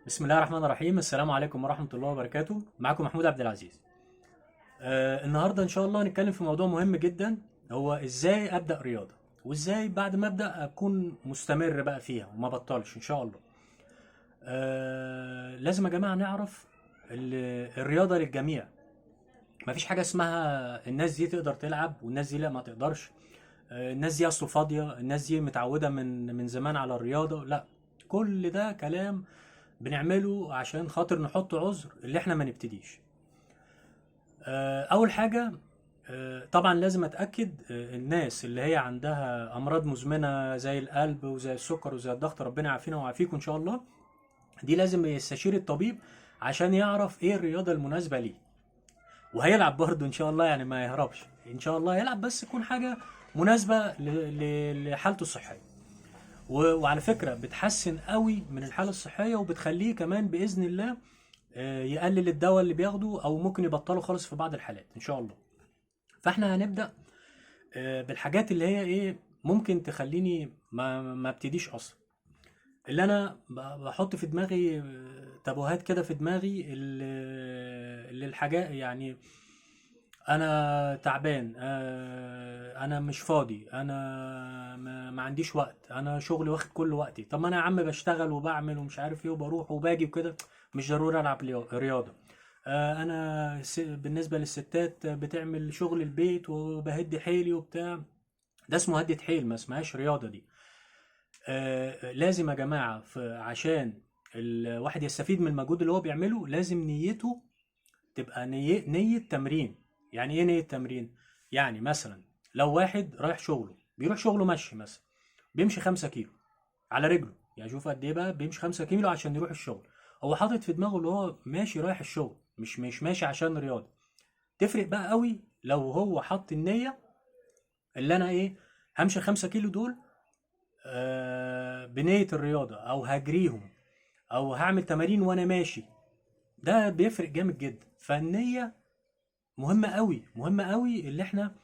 بسم الله الرحمن الرحيم. السلام عليكم ورحمة الله وبركاته. معكم محمود عبد العزيز. النهاردة إن شاء الله هنتكلم في موضوع مهم جدا، هو إزاي أبدأ رياضة، وإزاي بعد ما أبدأ أكون مستمر بقى فيها وما بطلش إن شاء الله. لازم يا جماعة نعرف الرياضة للجميع. مفيش حاجة اسمها الناس دي تقدر تلعب والناس دي لا ما تقدرش. الناس دي أصله فاضية، الناس دي متعودة من زمان على الرياضة. لا، كل ده كلام بنعمله عشان خاطر نحط عذر اللي احنا ما نبتديش. اول حاجه، طبعا لازم اتاكد الناس اللي هي عندها امراض مزمنه زي القلب وزي السكر وزي الضغط، ربنا يعافينا ويعافيكم ان شاء الله، دي لازم يستشير الطبيب عشان يعرف ايه الرياضه المناسبه ليه. وهيلعب برضه ان شاء الله، يعني ما يهربش ان شاء الله، يلعب بس تكون حاجه مناسبه لحالته الصحيه. وعلى فكره بتحسن قوي من الحاله الصحيه، وبتخليه كمان باذن الله يقلل الدواء اللي بياخده، او ممكن يبطله خالص في بعض الحالات ان شاء الله. فاحنا هنبدا بالحاجات اللي هي ايه ممكن تخليني ما ابتديش اصلا. اللي انا بحط في دماغي تابوهات كده في دماغي، اللي الحاجات يعني انا تعبان، انا مش فاضي، انا ما عنديش وقت، انا شغلي واخد كل وقتي. طب ما انا يا عم بشتغل وبعمل ومش عارف ايه وبروح وباجي وكده، مش ضروري العب رياضه. انا بالنسبه للستات بتعمل شغل البيت وبهدي حيلي وبتاع، ده اسمه هدة حيل، ما اسمهاش رياضه دي. لازم يا جماعه عشان الواحد يستفيد من المجهود اللي هو بيعمله، لازم نيته تبقى نية تمرين. يعني ايه نية تمرين؟ يعني مثلا لو واحد رايح شغله، بيروح شغله مشي مثلا، بيمشي 5 كيلو على رجله، يعني شوف قد ايه بقى، بيمشي 5 كيلو عشان يروح الشغل. هو حاطط في دماغه اللي هو ماشي رايح الشغل، مش ماشي عشان رياضة. تفرق بقى قوي لو هو حط النية اللي انا ايه، همشي 5 كيلو دول بنية الرياضة، او هجريهم، او هعمل تمارين وانا ماشي. ده بيفرق جامد جدا. فالنية مهمة قوي، مهمة قوي، اللي احنا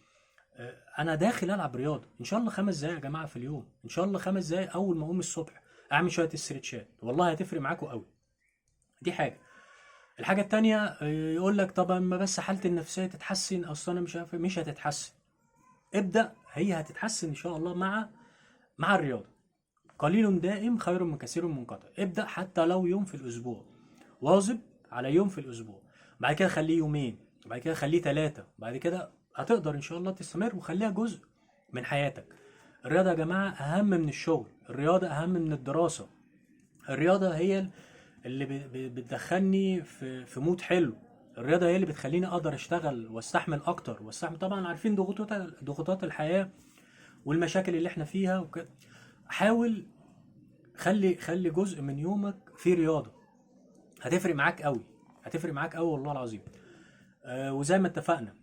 انا داخل العب رياضة ان شاء الله 5 دقايق يا جماعة في اليوم، ان شاء الله 5 دقايق اول ما اقوم الصبح اعمل شوية استرتشات، والله هتفرق معاكم قوي. دي حاجة. الحاجة التانية يقول لك طب اما بس حالتي النفسية تتحسن، اصل انا مش عارف إيه. مش هتتحسن. ابدأ، هي هتتحسن ان شاء الله مع الرياضة. قليل دائم خير من كثير منقطع. ابدأ حتى لو يوم في الاسبوع، واظب على يوم في الاسبوع، بعد كده خليه يومين، بعد كده خليه 3، بعد كده هتقدر ان شاء الله تستمر وخليها جزء من حياتك. الرياضة يا جماعة اهم من الشغل، الرياضة اهم من الدراسة. الرياضة هي اللي بتدخلني في مود حلو. الرياضة هي اللي بتخليني اقدر اشتغل واستحمل اكتر، واستحمل طبعا، عارفين ضغوطات الحياة والمشاكل اللي احنا فيها وكده. حاول خلي جزء من يومك فيه رياضة، هتفرق معاك قوي، هتفرق معاك قوي والله العظيم. وزي ما اتفقنا،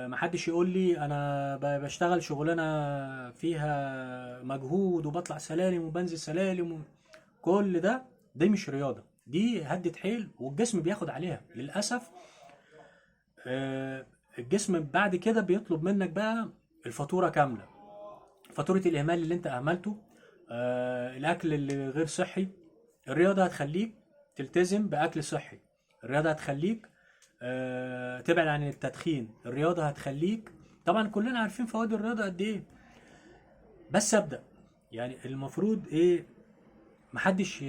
محدش يقول لي انا بشتغل شغلانه فيها مجهود وبطلع سلالم وبنزل سلالم كل ده، دي مش رياضه، دي هدة حيل والجسم بياخد عليها للاسف. الجسم بعد كده بيطلب منك بقى الفاتوره كامله، فاتوره الاهمال اللي انت اهملته، الاكل اللي غير صحي. الرياضه هتخليك تلتزم باكل صحي، الرياضه هتخليك تبعد عن التدخين، الرياضة هتخليك، طبعا كلنا عارفين فوائد الرياضة قد ايه. بس ابدأ، يعني المفروض ايه، محدش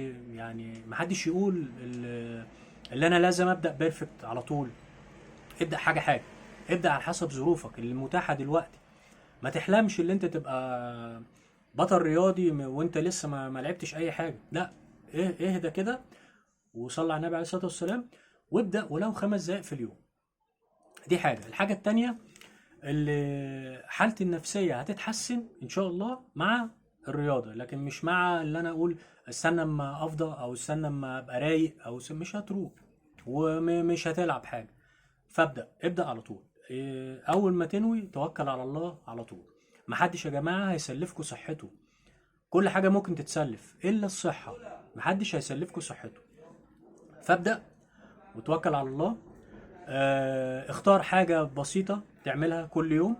يقول اللي انا لازم ابدأ بيرفكت على طول. ابدأ حاجة حاجة، ابدأ على حسب ظروفك اللي متاحة دلوقتي. ما تحلمش اللي انت تبقى بطل رياضي وانت لسه ما لعبتش اي حاجة. لا، اهدى كده وصلي على النبي عليه الصلاة والسلام، وابدأ ولو 5 دقايق في اليوم. دي حاجة. الحاجة التانية، اللي حالتي النفسية هتتحسن ان شاء الله مع الرياضة، لكن مش مع اللي انا اقول استنى اما افضى او استنى اما ابقى رايق، او مش هتروح ومش هتلعب حاجة. ابدأ على طول. اول ما تنوي توكل على الله على طول. محدش يا جماعة هيسلفكوا صحته، كل حاجة ممكن تتسلف الا الصحة، محدش هيسلفكوا صحته. فابدأ وتوكل على الله. اختار حاجة بسيطة تعملها كل يوم.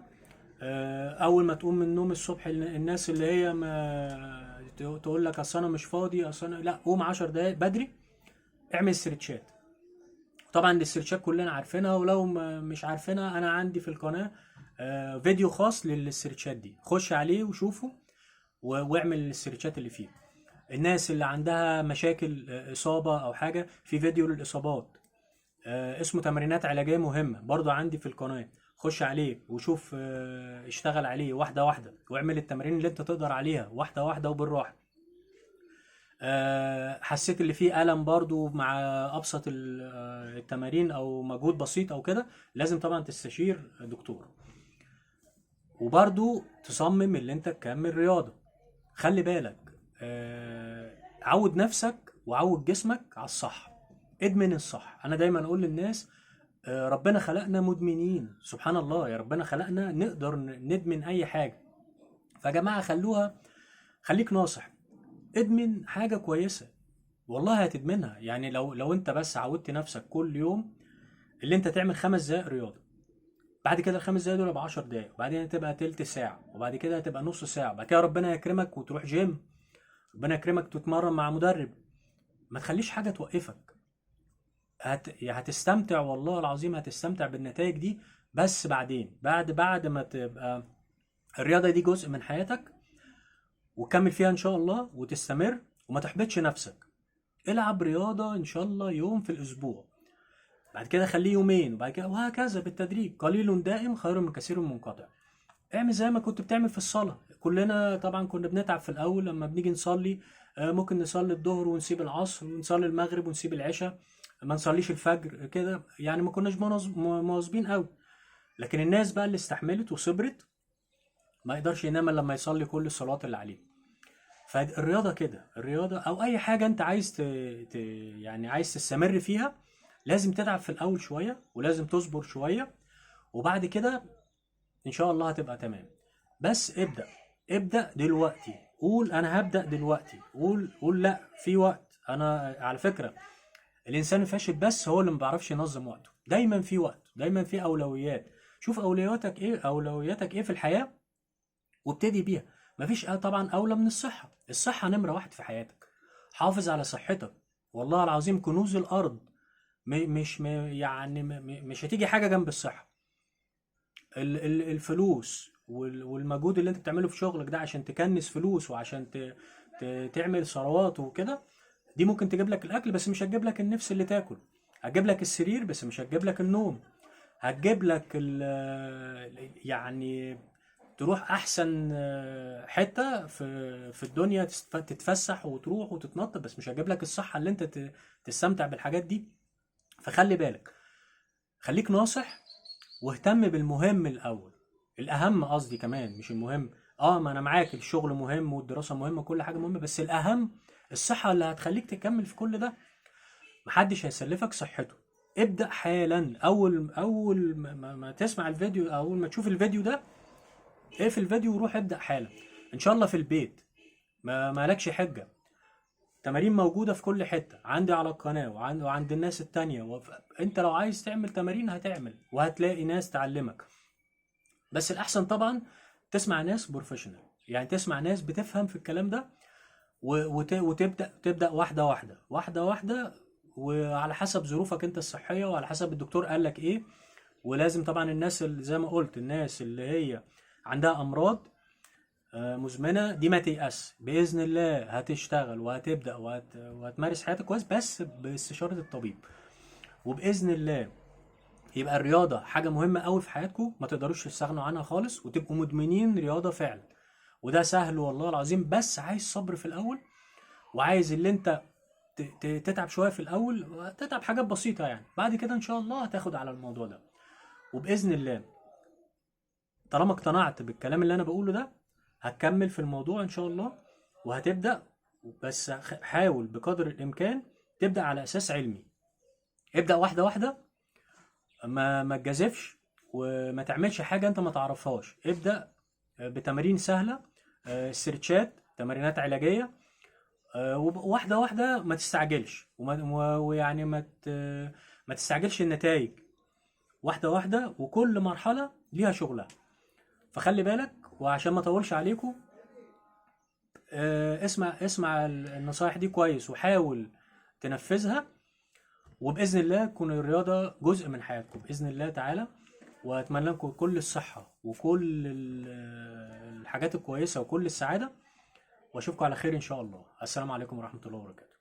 اول ما تقوم من النوم الصبح، الناس اللي هي ما تقول لك اصل انا مش فاضي، اصل انا لا، قوم 10 دقايق بدري، اعمل استرتشات. طبعا الاسترتشات كلنا عارفينها، ولو مش عارفينها انا عندي في القناة فيديو خاص للاسترتشات دي، خش عليه وشوفه واعمل الاسترتشات اللي فيه. الناس اللي عندها مشاكل اصابة او حاجة، في فيديو للاصابات اسمه تمرينات علاجية مهمة برضو عندي في القناة، خش عليه وشوف اشتغل عليه واحدة واحدة، واعمل التمارين اللي انت تقدر عليها واحدة واحدة وبالراحة. حسيت اللي فيه ألم برضو مع أبسط التمارين أو مجهود بسيط أو كده، لازم طبعا تستشير دكتور. وبرضو تصمم اللي انت تكمل رياضة. خلي بالك عود نفسك وعود جسمك على الصح، ادمن الصح. انا دايما اقول للناس ربنا خلقنا مدمنين، سبحان الله، يا ربنا خلقنا نقدر ندمن اي حاجة. فيا جماعة خليك ناصح، ادمن حاجة كويسة، والله هتدمنها. يعني لو انت بس عودت نفسك كل يوم اللي انت تعمل 5 دقايق رياضة، بعد كده ال5 دقايق دول يبقى 10 دقايق، وبعدين هتبقى تلت ساعة، وبعد كده هتبقى نص ساعة، بعد كده ربنا يكرمك وتروح جيم، ربنا يكرمك تتمرن مع مدرب. ما تخليش حاجة توقفك. هتستمتع، والله العظيم هتستمتع بالنتائج دي، بس بعدين بعد ما تبقى الرياضة دي جزء من حياتك، وكمل فيها ان شاء الله وتستمر، وما تحبطش نفسك. العب رياضة ان شاء الله يوم في الاسبوع، بعد كده خليه يومين، وبعد كده وهكذا بالتدريج. قليل دائم خير من كثير منقطع. اعمل زي ما كنت بتعمل في الصلاة. كلنا طبعا كنا بنتعب في الأول لما بنيجي نصلي، ممكن نصلي الظهر ونسيب العصر، ونصلي المغرب ونسيب العشاء، ما نصليش الفجر كده، يعني ما كناش مواظبين قوي. لكن الناس بقى اللي استحملت وصبرت ما يقدرش ينام إلا لما يصلي كل الصلوات اللي عليه. فالرياضة كده، الرياضة أو أي حاجة أنت عايز يعني عايز تستمر فيها، لازم تتعب في الأول شوية، ولازم تصبر شوية، وبعد كده ان شاء الله هتبقى تمام. بس ابدأ دلوقتي. قول انا هبدأ دلوقتي، قول لا في وقت. انا على فكرة الانسان الفاشل بس هو اللي ما بيعرفش ينظم وقته. دايما في وقت، دايما في اولويات. شوف اولوياتك ايه في الحياة، وابتدي بيها. مفيش طبعا اولى من الصحة نمرة واحد في حياتك. حافظ على صحتك، والله العظيم كنوز الارض. مش يعني مش هتيجي حاجة جنب الصحة. الفلوس والمجهود اللي انت بتعمله في شغلك ده عشان تكنس فلوس، وعشان تعمل ثروات وكده، دي ممكن تجيب لك الاكل بس مش هتجيب لك النفس اللي تاكل. هتجيب لك السرير بس مش هتجيب لك النوم. هتجيب لك يعني تروح احسن حتة في الدنيا، تتفسح وتروح وتتنطط، بس مش هتجيب لك الصحة اللي انت تستمتع بالحاجات دي. فخلي بالك، خليك ناصح، واهتم بالمهم الاول. الاهم قصدي كمان، مش المهم. ما انا معاك، الشغل مهم والدراسة مهمة، كل حاجة مهمة، بس الاهم الصحة اللي هتخليك تكمل في كل ده. محدش هيسلفك صحته. ابدأ حالا. اول ما تسمع الفيديو، اول ما تشوف الفيديو ده، اقفل الفيديو وروح ابدأ حالا. ان شاء الله في البيت، ما مالكش حجة. تمارين موجودة في كل حتة، عندي على القناة وعند الناس التانية انت لو عايز تعمل تمارين هتعمل، وهتلاقي ناس تعلمك. بس الأحسن طبعا تسمع ناس بروفيشنال، يعني تسمع ناس بتفهم في الكلام ده، وتبدأ واحدة واحدة واحدة واحدة، وعلى حسب ظروفك انت الصحية، وعلى حسب الدكتور قال لك ايه. ولازم طبعا الناس اللي زي ما قلت، الناس اللي هي عندها أمراض مزمنة دي ما تيأس، بإذن الله هتشتغل وهتبدأ وهتمارس حياتك كويس، بس باستشارة الطبيب. وبإذن الله يبقى الرياضة حاجة مهمة قوي في حياتكم، ما تقدروش تستغنوا عنها خالص، وتبقوا مدمنين رياضة فعلا. وده سهل والله العظيم، بس عايز صبر في الأول، وعايز اللي انت تتعب شوية في الأول، تتعب حاجات بسيطة يعني، بعد كده إن شاء الله هتاخد على الموضوع ده. وبإذن الله طالما اقتنعت بالكلام اللي أنا بقوله ده، هتكمل في الموضوع إن شاء الله، وهتبدأ. بس حاول بقدر الإمكان تبدأ على أساس علمي. ابدأ واحدة واحدة، ما تجازفش، وما تعملش حاجة انت ما تعرفهاش. ابدأ بتمارين سهلة، استرتشات، تمارينات علاجية، واحدة واحدة، ما تستعجلش، ويعني ما تستعجلش النتائج. واحدة واحدة، وكل مرحلة ليها شغلها. فخلي بالك، وعشان ما اطولش عليكم، اسمع النصايح دي كويس، وحاول تنفذها. وباذن الله تكون الرياضه جزء من حياتكم باذن الله تعالى. واتمنى لكم كل الصحه وكل الحاجات الكويسه وكل السعاده، واشوفكم على خير ان شاء الله. السلام عليكم ورحمه الله وبركاته.